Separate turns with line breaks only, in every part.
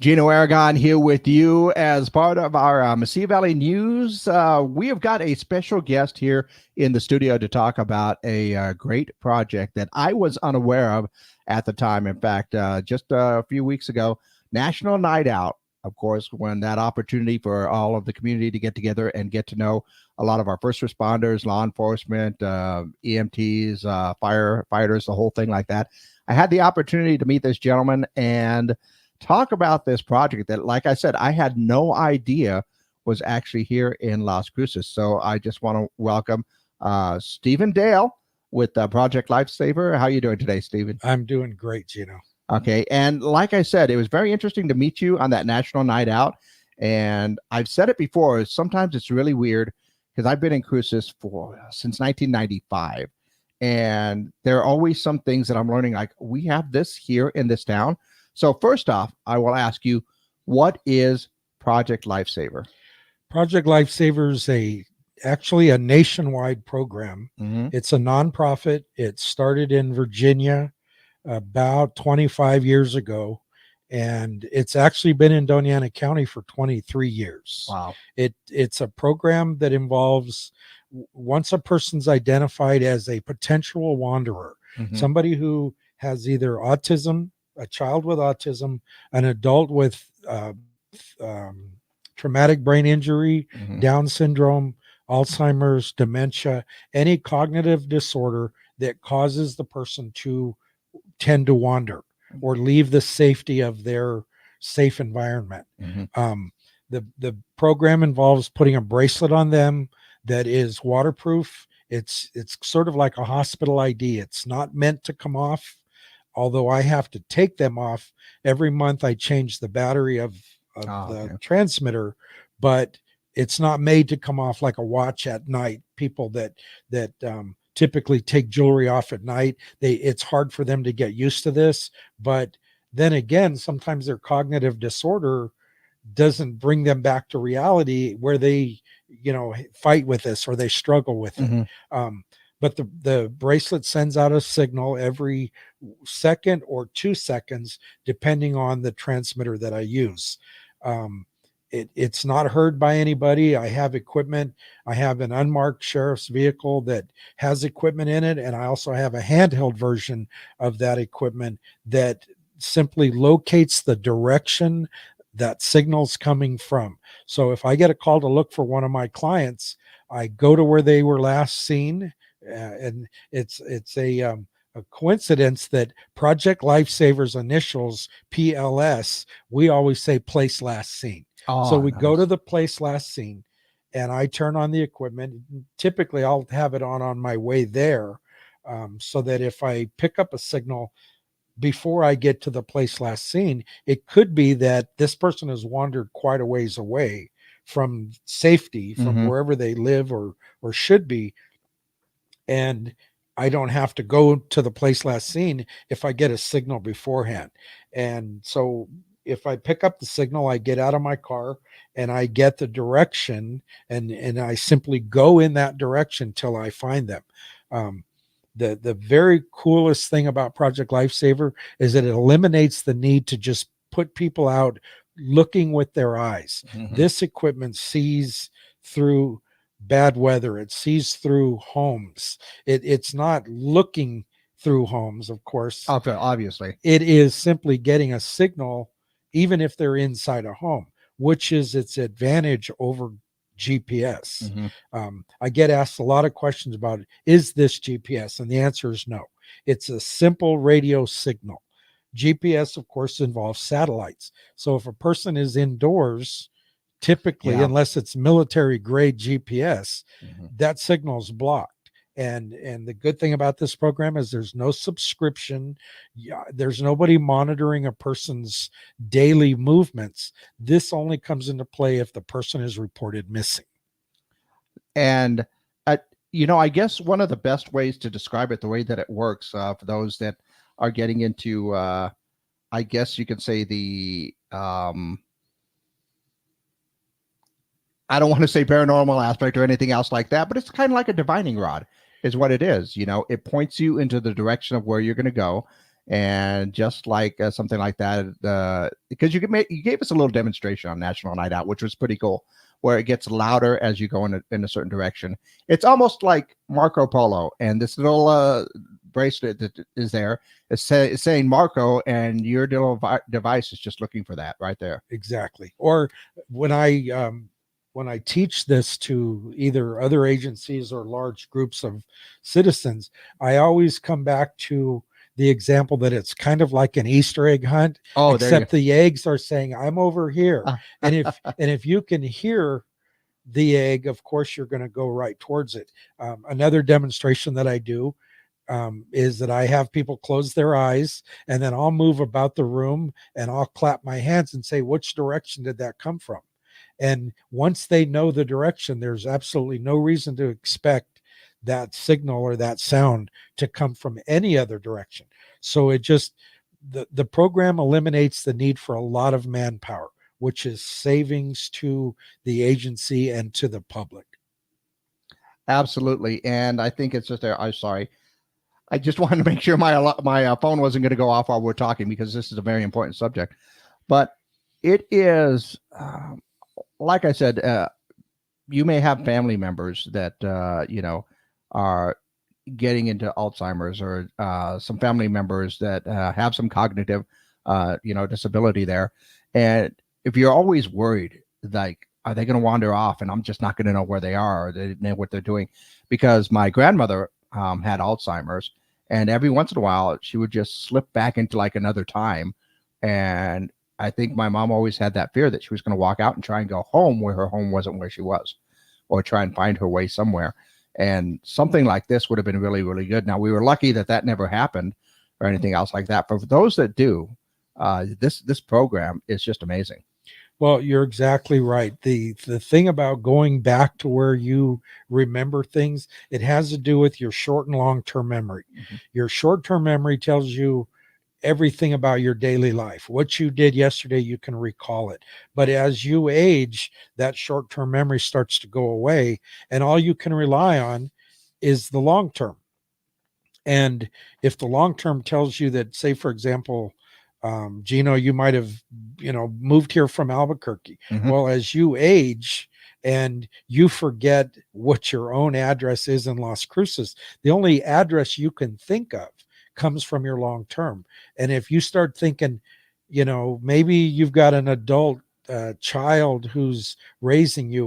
Gino Aragon here with you as part of our Mesilla Valley News. We have got a special guest here in the studio to talk about a great project that I was unaware of at the time. In fact, just a few weeks ago, National Night Out, of course, when that opportunity for all of the community to get together and get to know a lot of our first responders, law enforcement, EMTs, firefighters, the whole thing like that. I had the opportunity to meet this gentleman and talk about this project that, like I said, I had no idea was actually here in Las Cruces. So I just want to welcome Stephen Dail with Project LifeSaver. How are you doing today, Stephen?
I'm doing great, Gino.
Okay. And like I said, it was very interesting to meet you on that National Night Out. And I've said it before, sometimes it's really weird because I've been in Cruces since 1995. And there are always some things that I'm learning, like we have this here in this town. So first off, I will ask you, what is Project LifeSaver?
Project LifeSaver is actually a nationwide program.
Mm-hmm.
It's a nonprofit. It started in Virginia about 25 years ago, and it's actually been in Doña Ana County for 23 years.
Wow.
It's a program that involves, once a person's identified as a potential wanderer,
Mm-hmm.
somebody who has either autism, a child with autism, an adult with traumatic brain injury,
Mm-hmm.
Down syndrome, Alzheimer's, dementia, any cognitive disorder that causes the person to tend to wander or leave the safety of their safe environment.
Mm-hmm.
The program involves putting a bracelet on them that is waterproof. It's sort of like a hospital ID. It's not meant to come off. Although I have to take them off every month, I change the battery of the transmitter, but it's not made to come off like a watch at night. People that typically take jewelry off at night, it's hard for them to get used to this. But then again, sometimes their cognitive disorder doesn't bring them back to reality where they, fight with this or they struggle with it.
Mm-hmm.
But the bracelet sends out a signal every second or 2 seconds, depending on the transmitter that I use. It's not heard by anybody. I have equipment. I have an unmarked sheriff's vehicle that has equipment in it. And I also have a handheld version of that equipment that simply locates the direction that signal's coming from. So if I get a call to look for one of my clients, I go to where they were last seen. And it's a coincidence that Project LifeSaver's initials, PLS, we always say place last seen. So we go to the place last seen, and I turn on the equipment. Typically, I'll have it on my way there, so that if I pick up a signal before I get to the place last seen, it could be that this person has wandered quite a ways away from safety, from
Mm-hmm.
wherever they live or should be. And I don't have to go to the place last seen if I get a signal beforehand. And so if I pick up the signal, I get out of my car and I get the direction, and I simply go in that direction till I find them. The very coolest thing about Project LifeSaver is that it eliminates the need to just put people out looking with their eyes.
Mm-hmm.
This equipment sees through bad weather. It sees through homes. It's not looking through homes, of course.
Obviously.
It is simply getting a signal, even if they're inside a home, which is its advantage over GPS.
Mm-hmm.
I get asked a lot of questions about, is this GPS? And the answer is no. It's a simple radio signal. GPS, of course, involves satellites. So if a person is indoors, typically, unless it's military grade GPS,
Mm-hmm.
that signal is blocked. And the good thing about this program is there's no subscription. There's nobody monitoring a person's daily movements. This only comes into play if the person is reported missing.
And I guess one of the best ways to describe it, the way that it works, for those that are getting into, I guess you could say the I don't want to say paranormal aspect or anything else like that, but it's kind of like a divining rod is what it is. It points you into the direction of where you're going to go. And just like something like that, because you gave us a little demonstration on National Night Out, which was pretty cool, where it gets louder as you go in a certain direction. It's almost like Marco Polo, and this little bracelet that is there is saying Marco, and your little device is just looking for that right there.
Exactly. Or when I teach this to either other agencies or large groups of citizens, I always come back to the example that it's kind of like an Easter egg hunt,
Oh, there you
except the eggs are saying, I'm over here.
go.
And if you can hear the egg, of course, you're going to go right towards it. Another demonstration that I do is that I have people close their eyes, and then I'll move about the room and I'll clap my hands and say, which direction did that come from? And once they know the direction, there's absolutely no reason to expect that signal or that sound to come from any other direction. So it just, the program eliminates the need for a lot of manpower, which is savings to the agency and to the public.
Absolutely. And I think it's just there. I'm sorry. I just wanted to make sure my phone wasn't going to go off while we're talking, because this is a very important subject. But it is, like I said, you may have family members that are getting into Alzheimer's, or some family members that have some cognitive disability there. And if you're always worried, like, are they going to wander off and I'm just not going to know where they are, or they know what they're doing? Because my grandmother had Alzheimer's, and every once in a while she would just slip back into like another time. And I think my mom always had that fear that she was going to walk out and try and go home where her home wasn't where she was, or try and find her way somewhere. And something like this would have been really, really good. Now, we were lucky that never happened or anything else like that. But for those that do, this program is just amazing.
Well, you're exactly right. The thing about going back to where you remember things, it has to do with your short and long-term memory. Mm-hmm. Your short-term memory tells you everything about your daily life. What you did yesterday, you can recall it. But as you age, that short-term memory starts to go away, and all you can rely on is the long-term. And if the long-term tells you that, say, for example, Gino, you might have, moved here from Albuquerque. Mm-hmm. Well, as you age and you forget what your own address is in Las Cruces, the only address you can think of comes from your long term. And if you start thinking, maybe you've got an adult child who's raising you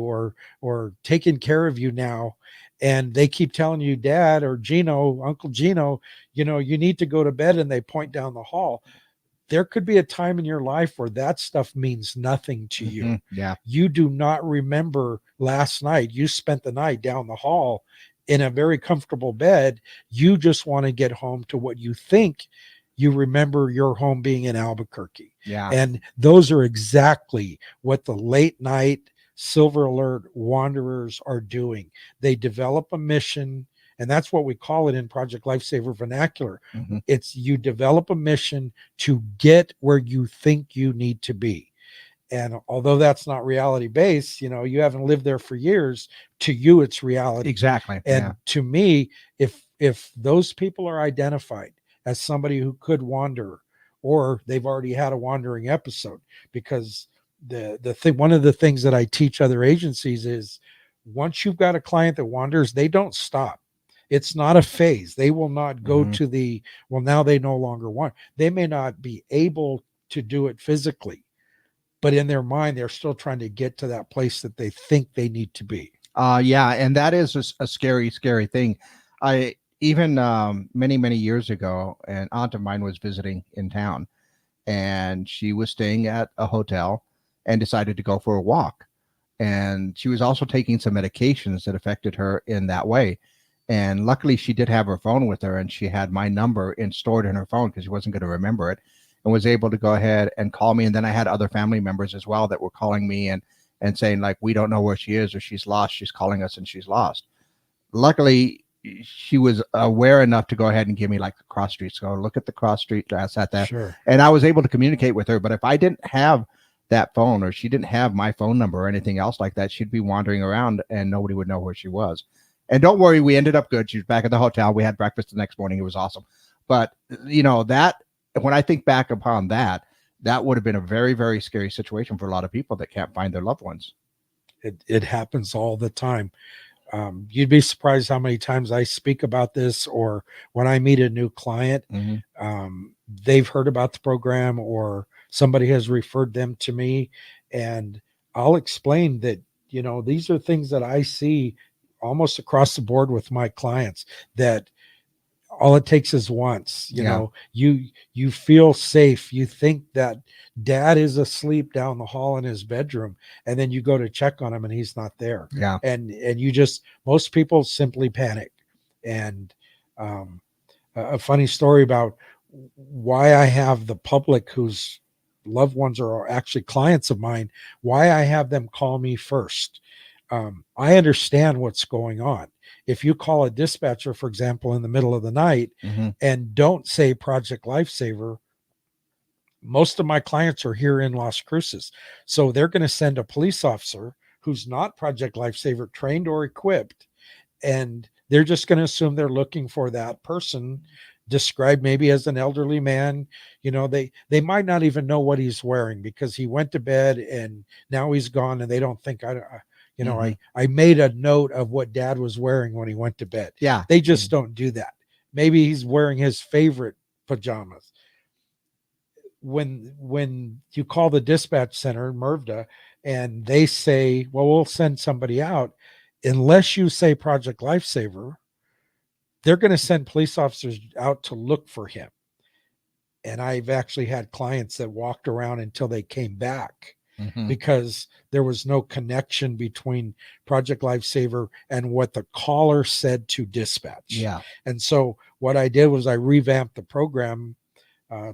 or taking care of you now, and they keep telling you, Dad or Gino, Uncle Gino, you need to go to bed, and they point down the hall. There could be a time in your life where that stuff means nothing to you.
Mm-hmm. Yeah.
You do not remember last night. You spent the night down the hall in a very comfortable bed. You just want to get home to what you think you remember your home being in Albuquerque.
Yeah.
And those are exactly what the late night Silver Alert wanderers are doing. They develop a mission, and that's what we call it in Project LifeSaver vernacular. Mm-hmm. It's you develop a mission to get where you think you need to be. And although that's not reality based, you haven't lived there for years, to you, it's reality.
Exactly.
And to me, if those people are identified as somebody who could wander, or they've already had a wandering episode, because one of the things that I teach other agencies is, once you've got a client that wanders, they don't stop. It's not a phase. They will not go mm-hmm. to now they no longer want. They may not be able to do it physically, but in their mind, they're still trying to get to that place that they think they need to be.
Yeah. And that is a scary, scary thing. I even many, many years ago, an aunt of mine was visiting in town, and she was staying at a hotel and decided to go for a walk. And she was also taking some medications that affected her in that way. And luckily she did have her phone with her, and she had my number stored in her phone because she wasn't going to remember it, and was able to go ahead and call me. And then I had other family members as well that were calling me and saying, like, we don't know where she is, or she's lost. She's calling us and she's lost. Luckily, she was aware enough to go ahead and give me like the cross streets. So look at the cross street. That's at that.
Sure.
And I was able to communicate with her. But if I didn't have that phone, or she didn't have my phone number or anything else like that, she'd be wandering around and nobody would know where she was. And don't worry, we ended up good. She was back at the hotel. We had breakfast the next morning. It was awesome. But, that when I think back upon that, that would have been a very, very scary situation for a lot of people that can't find their loved ones.
It happens all the time. You'd be surprised how many times I speak about this, or when I meet a new client, they've heard about the program or somebody has referred them to me, and I'll explain that, these are things that I see almost across the board with my clients, that all it takes is once. You feel safe, you think that dad is asleep down the hall in his bedroom, and then you go to check on him and he's not there.
Yeah.
And you just, most people simply panic. And a funny story about why I have the public whose loved ones are actually clients of mine, why I have them call me first. I understand what's going on. If you call a dispatcher, for example, in the middle of the night and don't say Project LifeSaver, most of my clients are here in Las Cruces. So they're going to send a police officer who's not Project LifeSaver trained or equipped, and they're just going to assume they're looking for that person, described maybe as an elderly man. They might not even know what he's wearing because he went to bed and now he's gone, and they don't think I made a note of what dad was wearing when he went to bed.
Yeah.
They just don't do that. Maybe he's wearing his favorite pajamas. When you call the dispatch center in MRVDA and they say, well, we'll send somebody out, unless you say Project LifeSaver, they're going to send police officers out to look for him. And I've actually had clients that walked around until they came back because there was no connection between Project LifeSaver and what the caller said to dispatch.
Yeah.
And so what I did was I revamped the program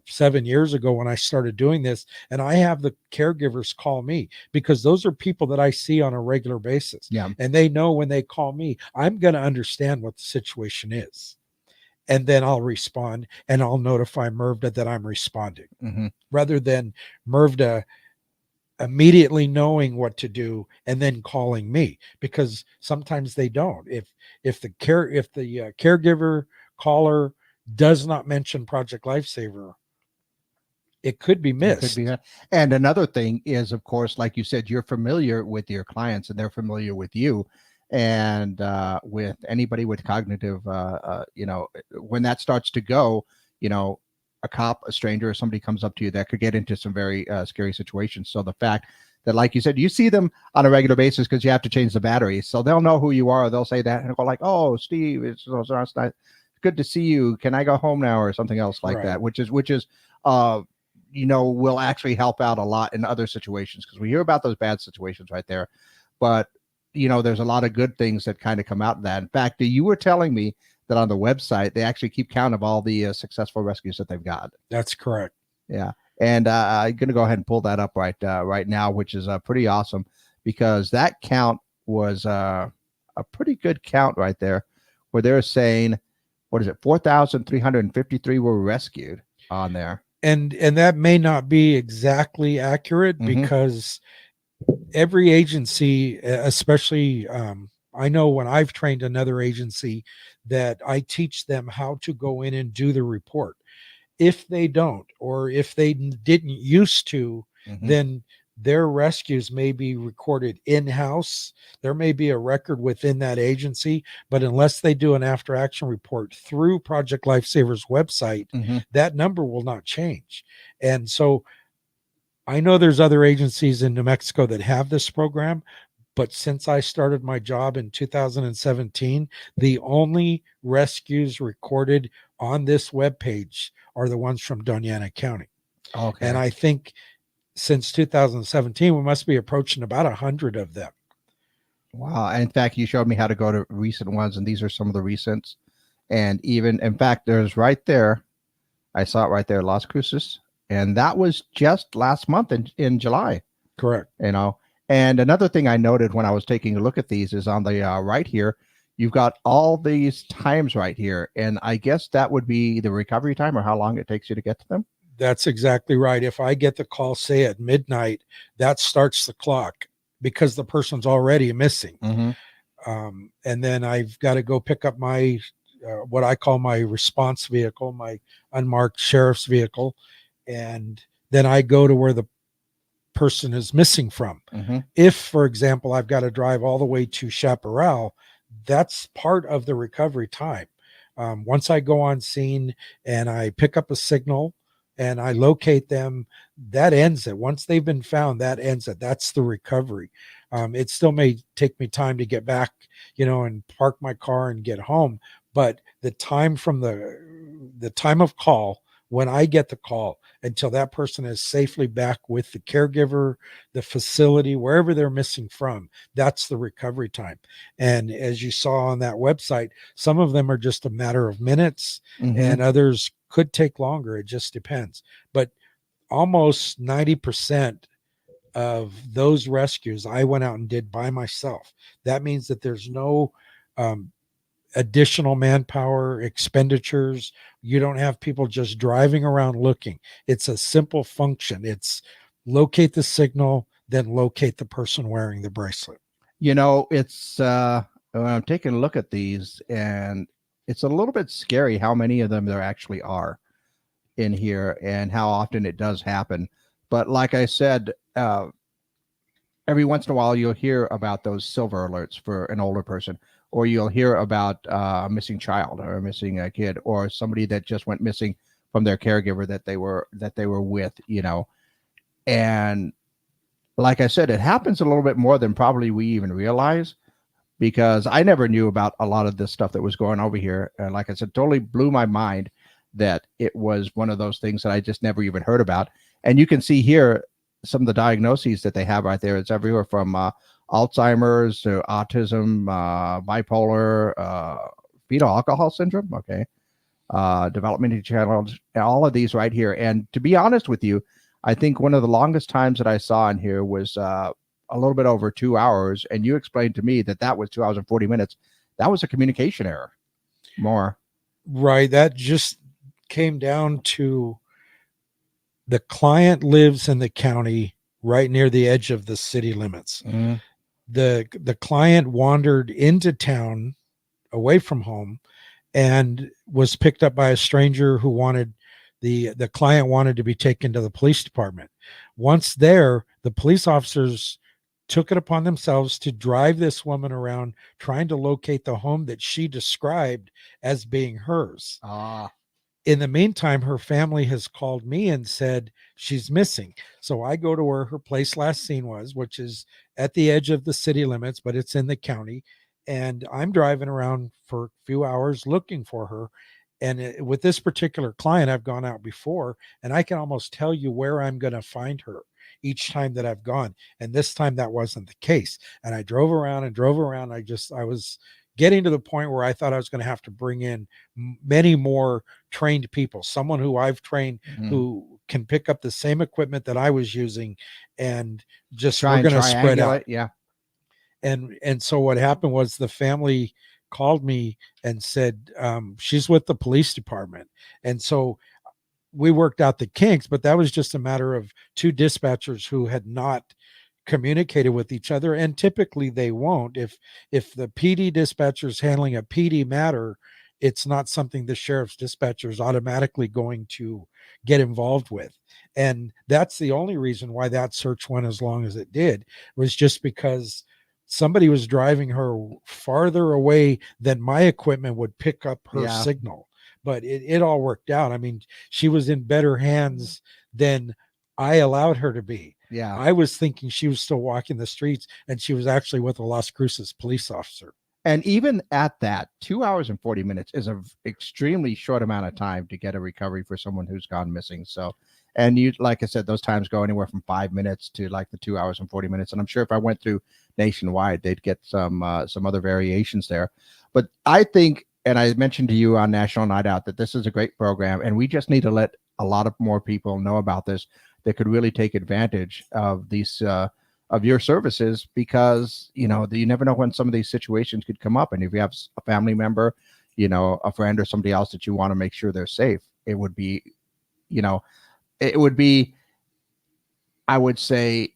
7 years ago when I started doing this, and I have the caregivers call me because those are people that I see on a regular basis.
Yeah.
And they know when they call me, I'm going to understand what the situation is. And then I'll respond and I'll notify MRVDA that I'm responding rather than MRVDA immediately knowing what to do and then calling me, because sometimes they don't. If the caregiver caller does not mention Project LifeSaver, it could be missed.
And another thing is, of course, like you said, you're familiar with your clients and they're familiar with you. And with anybody with cognitive, when that starts to go, a cop, a stranger, or somebody comes up to you, that could get into some very scary situations. So the fact that, like you said, you see them on a regular basis because you have to change the batteries, so they'll know who you are. They'll say that and go like, "Oh, Steve, it's good to see you. Can I go home now?" or something else like that, which is will actually help out a lot in other situations, because we hear about those bad situations right there, but there's a lot of good things that kind of come out of that. In fact, you were telling me that on the website they actually keep count of all the successful rescues that they've got.
That's correct.
Yeah. And I'm going to go ahead and pull that up right now, which is pretty awesome, because that count was a pretty good count right there, where they're saying, what is it, 4,353 were rescued on there.
And that may not be exactly accurate because every agency, especially I know when I've trained another agency, that I teach them how to go in and do the report. If they don't, or if they didn't used to, then their rescues may be recorded in-house. There may be a record within that agency, but unless they do an after-action report through Project LifeSaver's website, that number will not change. And so I know there's other agencies in New Mexico that have this program, but since I started my job in 2017, the only rescues recorded on this webpage are the ones from Doña Ana County.
Okay.
And I think since 2017, we must be approaching about 100 of them.
Wow. And in fact, you showed me how to go to recent ones, and these are some of the recents. And even, in fact, there's right there, I saw it right there, Las Cruces, and that was just last month in July.
Correct.
And another thing I noted when I was taking a look at these is on the right here, you've got all these times right here. And I guess that would be the recovery time, or how long it takes you to get to them.
That's exactly right. If I get the call, say at midnight, that starts the clock because the person's already missing. And then I've got to go pick up my what I call my response vehicle, my unmarked sheriff's vehicle, and then I go to where the person is missing from.
Mm-hmm.
If, for example, I've got to drive all the way to Chaparral, that's part of the recovery time. Once I go on scene and I pick up a signal and I locate them, that ends it. Once they've been found, that ends it. That's the recovery. It still may take me time to get back, and park my car and get home. But the time from the time of call, when I get the call, until that person is safely back with the caregiver, the facility, wherever they're missing from, that's the recovery time. And as you saw on that website, some of them are just a matter of minutes,
Mm-hmm.
and others could take longer. It just depends. But almost 90% of those rescues I went out and did by myself. That means that there's no um, additional manpower expenditures. You don't have people just driving around looking. It's a simple function. It's locate the signal, then locate the person wearing the bracelet.
It's when I'm taking a look at these, and it's a little bit scary how many of them there actually are in here and how often it does happen. But like I said, every once in a while you'll hear about those silver alerts for an older person, or you'll hear about a missing child or a missing kid, or somebody that just went missing from their caregiver that they were with, and like I said, it happens a little bit more than probably we even realize, because I never knew about a lot of this stuff that was going over here. And like I said, totally blew my mind that it was one of those things that I just never even heard about. And you can see here some of the diagnoses that they have right there. It's everywhere from Alzheimer's to autism, bipolar, fetal alcohol syndrome. Okay. Developmental challenge, all of these right here. And to be honest with you, I think one of the longest times that I saw in here was a little bit over 2 hours. And you explained to me that was 2 hours and 40 minutes. That was a communication error. More.
Right. That just came down to the client lives in the county right near the edge of the city limits.
Mm-hmm.
The client wandered into town away from home and was picked up by a stranger who wanted the client wanted to be taken to the police department. Once there, the police officers took it upon themselves to drive this woman around trying to locate the home that she described as being hers. In the meantime, her family has called me and said she's missing. So I go to where her place last seen was, which is at the edge of the city limits, but it's in the county. And I'm driving around for a few hours looking for her. And with this particular client, I've gone out before, and I can almost tell you where I'm going to find her each time that I've gone. And this time that wasn't the case. And I drove around and drove around. I was getting to the point where I thought I was going to have to bring in many more trained people, someone who I've trained,
Mm-hmm.
who can pick up the same equipment that I was using, and just
we're
going to spread out.
Yeah.
And so what happened was the family called me and said, she's with the police department. And so we worked out the kinks, but that was just a matter of two dispatchers who had not communicated with each other, and typically they won't. If the PD dispatcher is handling a PD matter, it's not something the sheriff's dispatcher is automatically going to get involved with. And that's the only reason why that search went as long as it did, was just because somebody was driving her farther away than my equipment would pick up her signal. But it all worked out. I mean, she was in better hands than I allowed her to be.
Yeah.
I was thinking she was still walking the streets, and she was actually with a Las Cruces police officer.
And even at that, 2 hours and 40 minutes is an extremely short amount of time to get a recovery for someone who's gone missing. So, and you, like I said, those times go anywhere from 5 minutes to like the 2 hours and 40 minutes. And I'm sure if I went through nationwide, they'd get some other variations there. But I think, and I mentioned to you on National Night Out, that this is a great program, and we just need to let a lot of more people know about this that could really take advantage of these of your services, because you never know when some of these situations could come up. And if you have a family member, a friend or somebody else that you want to make sure they're safe, it would be, I would say,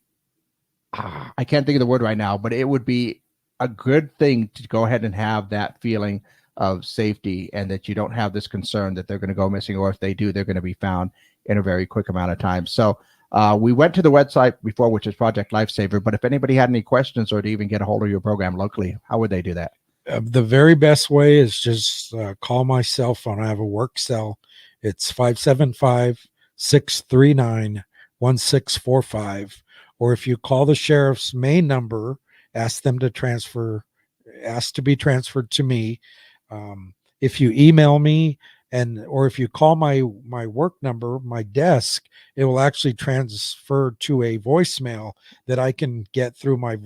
I can't think of the word right now, but it would be a good thing to go ahead and have that feeling of safety, and that you don't have this concern that they're going to go missing, or if they do, they're going to be found in a very quick amount of time. So we went to the website before, which is Project Lifesaver. But if anybody had any questions or to even get a hold of your program locally, how would they do that?
The very best way is just call my cell phone. I have a work cell. It's 575-639-1645. Or if you call the sheriff's main number, ask them to ask to be transferred to me. If you email me, or if you call my work number, my desk, it will actually transfer to a voicemail that I can get through my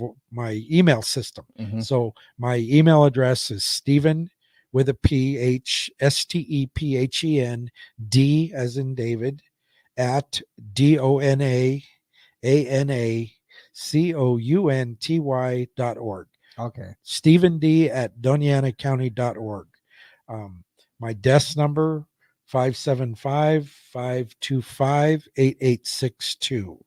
email system.
Mm-hmm.
So my email address is Stephen with a P, Stephen, D as in David, at DONAANACOUNTY.org.
Okay.
Stephen D at DonianaCounty.org. My desk number 575-525-8862.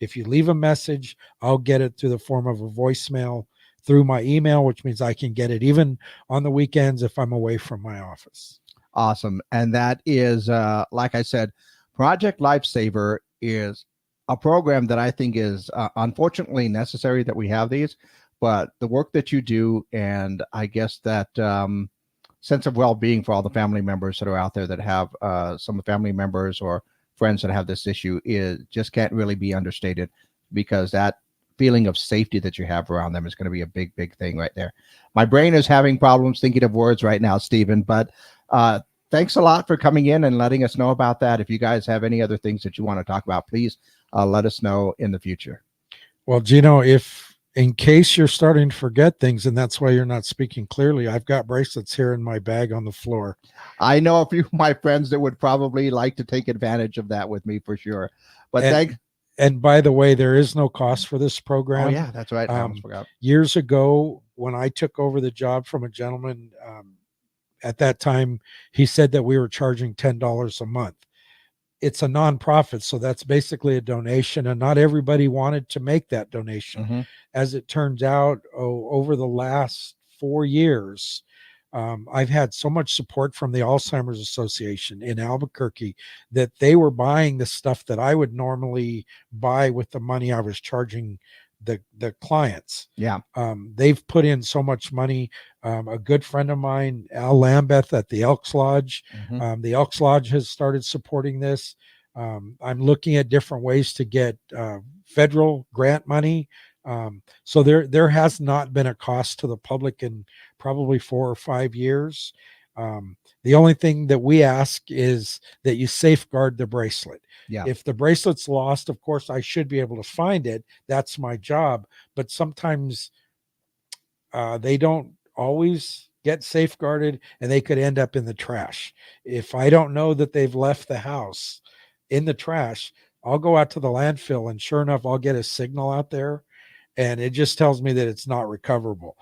If you leave a message, I'll get it through the form of a voicemail through my email, which means I can get it even on the weekends if I'm away from my office.
Awesome. And that is, like I said, Project Lifesaver is a program that I think is unfortunately necessary that we have these, but the work that you do, and I guess that sense of well-being for all the family members that are out there that have some family members or friends that have this issue is just can't really be understated, because that feeling of safety that you have around them is going to be a big, big thing right there. My brain is having problems thinking of words right now, Stephen, but thanks a lot for coming in and letting us know about that. If you guys have any other things that you want to talk about, please let us know in the future.
Well, Gino, if in case you're starting to forget things and that's why you're not speaking clearly, I've got bracelets here in my bag on the floor.
I know a few of my friends that would probably like to take advantage of that with me for sure. But thanks.
And by the way, there is no cost for this program.
Oh, yeah, that's right. I almost forgot.
Years ago, when I took over the job from a gentleman, at that time, he said that we were charging $10 a month. It's a nonprofit, so that's basically a donation, and not everybody wanted to make that donation.
Mm-hmm.
As it turns out, over the last 4 years, I've had so much support from the Alzheimer's Association in Albuquerque that they were buying the stuff that I would normally buy with the money I was charging the clients.
Yeah.
They've put in so much money. A good friend of mine, Al Lambeth at the Elks Lodge,
Mm-hmm.
the Elks Lodge has started supporting this. I'm looking at different ways to get federal grant money. So there has not been a cost to the public in probably 4 or 5 years. The only thing that we ask is that you safeguard the bracelet.
Yeah.
If the bracelet's lost, of course, I should be able to find it. That's my job. But sometimes they don't always get safeguarded, and they could end up in the trash. If I don't know that they've left the house in the trash, I'll go out to the landfill, and sure enough, I'll get a signal out there, and it just tells me that it's not recoverable.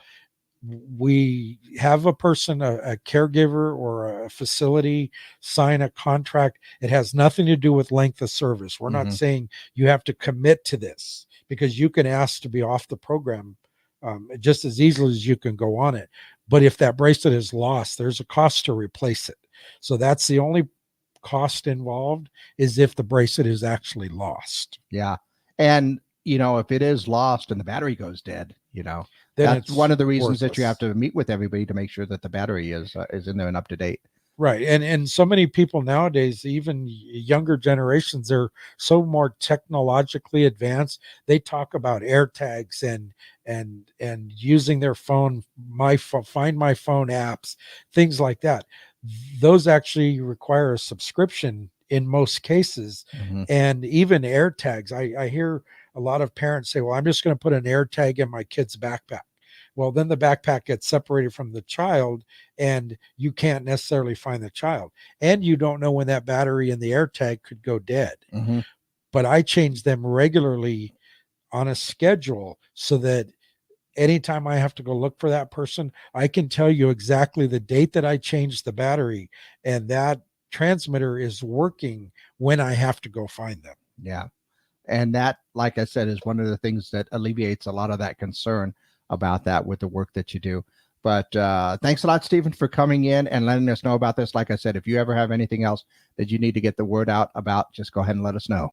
We have a person, a caregiver or a facility, sign a contract. It has nothing to do with length of service. We're
Mm-hmm.
not saying you have to commit to this, because you can ask to be off the program just as easily as you can go on it. But if that bracelet is lost, there's a cost to replace it. So that's the only cost involved, is if the bracelet is actually lost.
Yeah. And, if it is lost and the battery goes dead,
then
that's
it's
one of the reasons
worthless.
that you have to meet with everybody to make sure that the battery is in there and up to date.
Right. And so many people nowadays, even younger generations, they're so more technologically advanced. They talk about AirTags and using their phone, Find My Phone apps, things like that. Those actually require a subscription in most cases.
Mm-hmm.
And even AirTags, I hear a lot of parents say, well, I'm just going to put an AirTag in my kid's backpack. Well, then the backpack gets separated from the child, and you can't necessarily find the child. And you don't know when that battery in the AirTag could go dead.
Mm-hmm.
But I change them regularly on a schedule, so that anytime I have to go look for that person, I can tell you exactly the date that I changed the battery, and that transmitter is working when I have to go find them.
Yeah. And that, like I said, is one of the things that alleviates a lot of that concern about that with the work that you do. But thanks a lot, Stephen, for coming in and letting us know about this. Like I said, if you ever have anything else that you need to get the word out about, just go ahead and let us know.